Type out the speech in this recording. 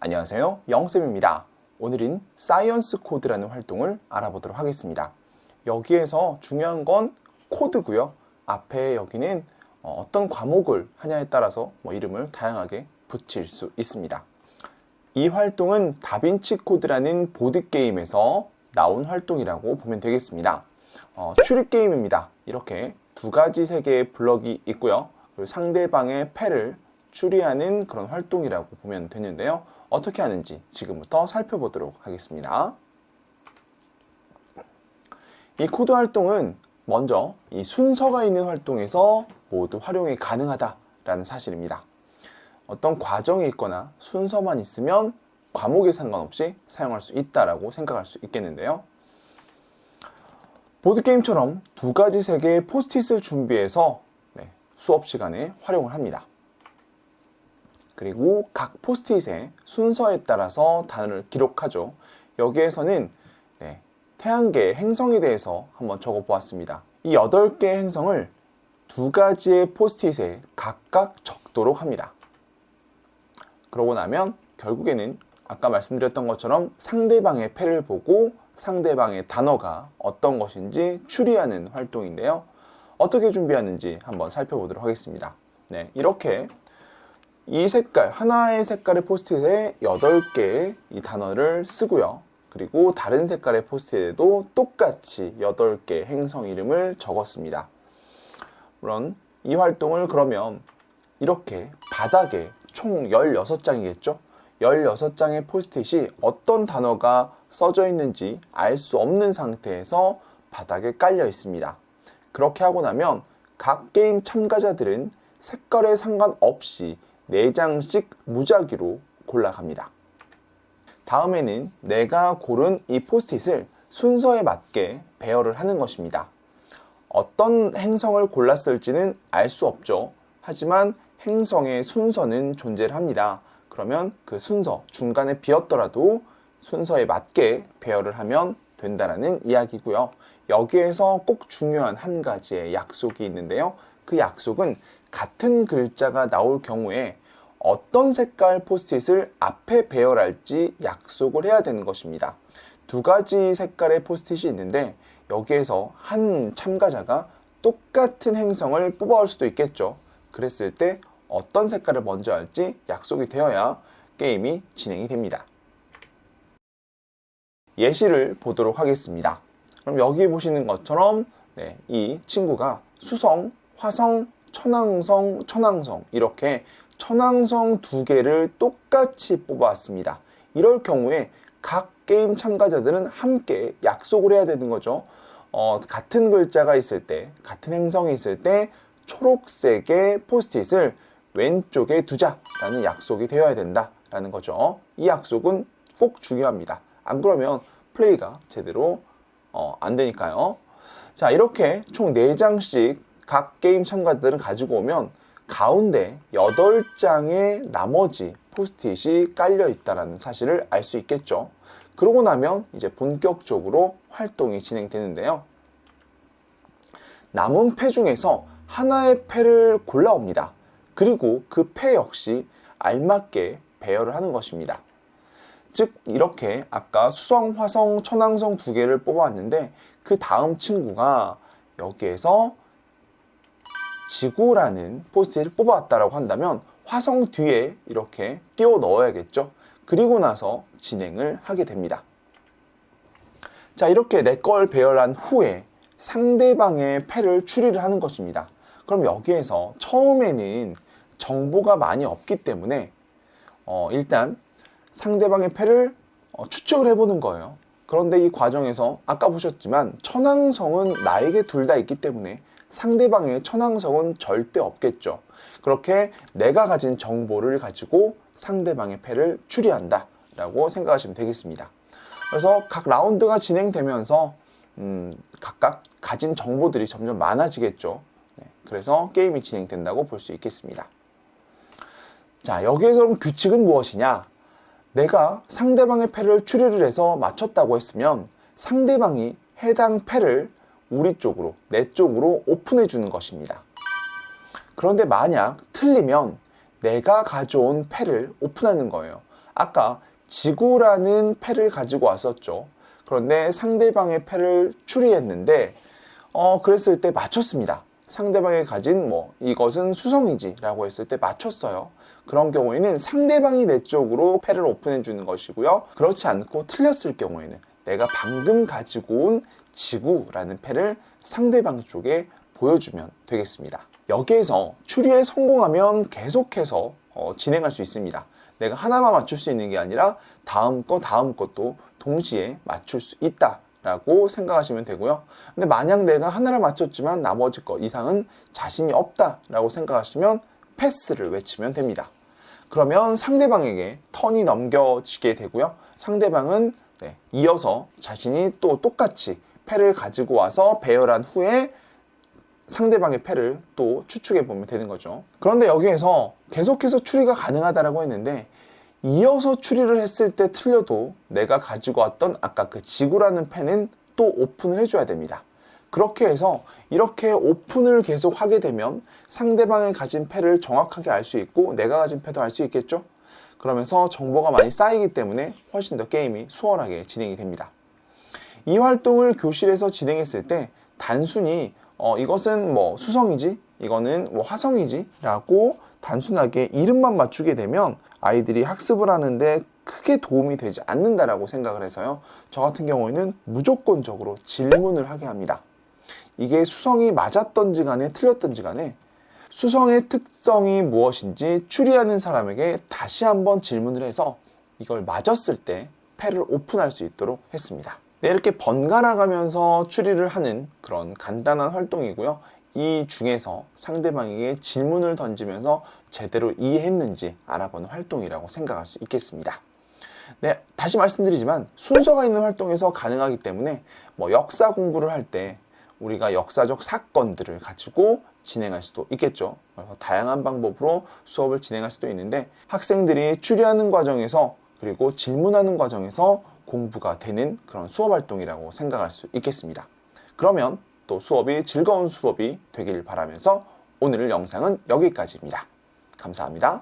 안녕하세요, 영쌤입니다. 오늘은 사이언스 코드라는 활동을 알아보도록 하겠습니다. 여기에서 중요한 건 코드고요. 앞에 여기는 어떤 과목을 하냐에 따라서 이름을 다양하게 붙일 수 있습니다. 이 활동은 다빈치 코드라는 보드게임에서 나온 활동이라고 보면 되겠습니다. 추리 게임입니다. 이렇게 두 가지 색의 블럭이 있고요. 그리고 상대방의 패를 추리하는 그런 활동이라고 보면 되는데요. 어떻게 하는지 지금부터 살펴보도록 하겠습니다. 이 코드 활동은 먼저 이 순서가 있는 활동에서 모두 활용이 가능하다라는 사실입니다. 어떤 과정이 있거나 순서만 있으면 과목에 상관없이 사용할 수 있다라고 생각할 수 있겠는데요. 보드게임처럼 두 가지 색의 포스트잇을 준비해서 수업 시간에 활용을 합니다. 그리고 각 포스트잇의 순서에 따라서 단어를 기록하죠. 여기에서는 태양계의 행성에 대해서 한번 적어보았습니다. 이 8개의 행성을 두 가지의 포스트잇에 각각 적도록 합니다. 그러고 나면 결국에는 아까 말씀드렸던 것처럼 상대방의 패를 보고 상대방의 단어가 어떤 것인지 추리하는 활동인데요. 어떻게 준비하는지 한번 살펴보도록 하겠습니다. 이렇게 이 색깔, 하나의 색깔의 포스트잇에 8개의 이 단어를 쓰고요. 그리고 다른 색깔의 포스트잇에도 똑같이 8개의 행성 이름을 적었습니다. 물론 이 활동을 그러면 이렇게 바닥에 총 16장이겠죠? 16장의 포스트잇이 어떤 단어가 써져 있는지 알 수 없는 상태에서 바닥에 깔려 있습니다. 그렇게 하고 나면 각 게임 참가자들은 색깔에 상관없이 4장씩 무작위로 골라갑니다. 다음에는 내가 고른 이 포스트잇을 순서에 맞게 배열을 하는 것입니다. 어떤 행성을 골랐을지는 알 수 없죠. 하지만 행성의 순서는 존재를 합니다. 그러면 그 순서, 중간에 비었더라도 순서에 맞게 배열을 하면 된다는 이야기고요. 여기에서 꼭 중요한 한 가지의 약속이 있는데요. 그 약속은 같은 글자가 나올 경우에 어떤 색깔 포스트잇을 앞에 배열할지 약속을 해야 되는 것입니다. 두 가지 색깔의 포스트잇이 있는데 여기에서 한 참가자가 똑같은 행성을 뽑아올 수도 있겠죠. 그랬을 때 어떤 색깔을 먼저 할지 약속이 되어야 게임이 진행이 됩니다. 예시를 보도록 하겠습니다. 그럼 여기 보시는 것처럼 이 친구가 수성, 화성, 천왕성 이렇게 천왕성 2개를 똑같이 뽑아왔습니다. 이럴 경우에 각 게임 참가자들은 함께 약속을 해야 되는 거죠. 같은 글자가 있을 때, 같은 행성이 있을 때 초록색의 포스트잇을 왼쪽에 두자라는 약속이 되어야 된다라는 거죠. 이 약속은 꼭 중요합니다. 안 그러면 플레이가 제대로 안 되니까요. 자, 이렇게 총 4장씩 각 게임 참가자들은 가지고 오면 가운데 8장의 나머지 포스트잇이 깔려 있다는 사실을 알 수 있겠죠. 그러고 나면 이제 본격적으로 활동이 진행되는데요. 남은 패 중에서 하나의 패를 골라옵니다. 그리고 그 패 역시 알맞게 배열을 하는 것입니다. 즉 이렇게 아까 수성, 화성, 천왕성 2개를 뽑아왔는데 그 다음 친구가 여기에서 지구라는 포스트잇을 뽑아왔다라고 한다면 화성 뒤에 이렇게 끼워 넣어야겠죠. 그리고 나서 진행을 하게 됩니다. 자, 이렇게 내 걸 배열한 후에 상대방의 패를 추리를 하는 것입니다. 그럼 여기에서 처음에는 정보가 많이 없기 때문에 일단 상대방의 패를 추측을 해보는 거예요. 그런데 이 과정에서 아까 보셨지만 천왕성은 나에게 둘 다 있기 때문에 상대방의 천왕성은 절대 없겠죠. 그렇게 내가 가진 정보를 가지고 상대방의 패를 추리한다 라고 생각하시면 되겠습니다. 그래서 각 라운드가 진행되면서 각각 가진 정보들이 점점 많아지겠죠. 그래서 게임이 진행된다고 볼 수 있겠습니다. 자, 여기에서 그럼 규칙은 무엇이냐? 내가 상대방의 패를 추리를 해서 맞췄다고 했으면 상대방이 해당 패를 우리 쪽으로, 내 쪽으로 오픈해 주는 것입니다. 그런데 만약 틀리면 내가 가져온 패를 오픈하는 거예요. 아까 지구라는 패를 가지고 왔었죠. 그런데 상대방의 패를 추리했는데 그랬을 때 맞췄습니다. 상대방이 가진 이것은 수성이지 라고 했을 때 맞췄어요. 그런 경우에는 상대방이 내 쪽으로 패를 오픈해 주는 것이고요. 그렇지 않고 틀렸을 경우에는 내가 방금 가지고 온 지구라는 패를 상대방 쪽에 보여주면 되겠습니다. 여기에서 추리에 성공하면 계속해서 진행할 수 있습니다. 내가 하나만 맞출 수 있는 게 아니라 다음 것도 동시에 맞출 수 있다 라고 생각하시면 되고요. 근데 만약 내가 하나를 맞췄지만 나머지 것 이상은 자신이 없다 라고 생각하시면 패스를 외치면 됩니다. 그러면 상대방에게 턴이 넘겨지게 되고요. 상대방은 이어서 자신이 또 똑같이 패를 가지고 와서 배열한 후에 상대방의 패를 또 추측해 보면 되는 거죠. 그런데 여기에서 계속해서 추리가 가능하다고 했는데 이어서 추리를 했을 때 틀려도 내가 가지고 왔던 아까 그 지구라는 패는 또 오픈을 해줘야 됩니다. 그렇게 해서 이렇게 오픈을 계속 하게 되면 상대방이 가진 패를 정확하게 알 수 있고 내가 가진 패도 알 수 있겠죠? 그러면서 정보가 많이 쌓이기 때문에 훨씬 더 게임이 수월하게 진행이 됩니다. 이 활동을 교실에서 진행했을 때 단순히 이것은 수성이지, 이거는 화성이지 라고 단순하게 이름만 맞추게 되면 아이들이 학습을 하는데 크게 도움이 되지 않는다라고 생각을 해서요. 저 같은 경우에는 무조건적으로 질문을 하게 합니다. 이게 수성이 맞았던지 간에 틀렸던지 간에 수성의 특성이 무엇인지 추리하는 사람에게 다시 한번 질문을 해서 이걸 맞았을 때 패를 오픈할 수 있도록 했습니다. 네, 이렇게 번갈아 가면서 추리를 하는 그런 간단한 활동이고요. 이 중에서 상대방에게 질문을 던지면서 제대로 이해했는지 알아보는 활동이라고 생각할 수 있겠습니다. 네, 다시 말씀드리지만 순서가 있는 활동에서 가능하기 때문에 역사 공부를 할 때 우리가 역사적 사건들을 가지고 진행할 수도 있겠죠. 그래서 다양한 방법으로 수업을 진행할 수도 있는데 학생들이 추리하는 과정에서 그리고 질문하는 과정에서 공부가 되는 그런 수업 활동이라고 생각할 수 있겠습니다. 그러면 또 수업이 즐거운 수업이 되길 바라면서 오늘 영상은 여기까지입니다. 감사합니다.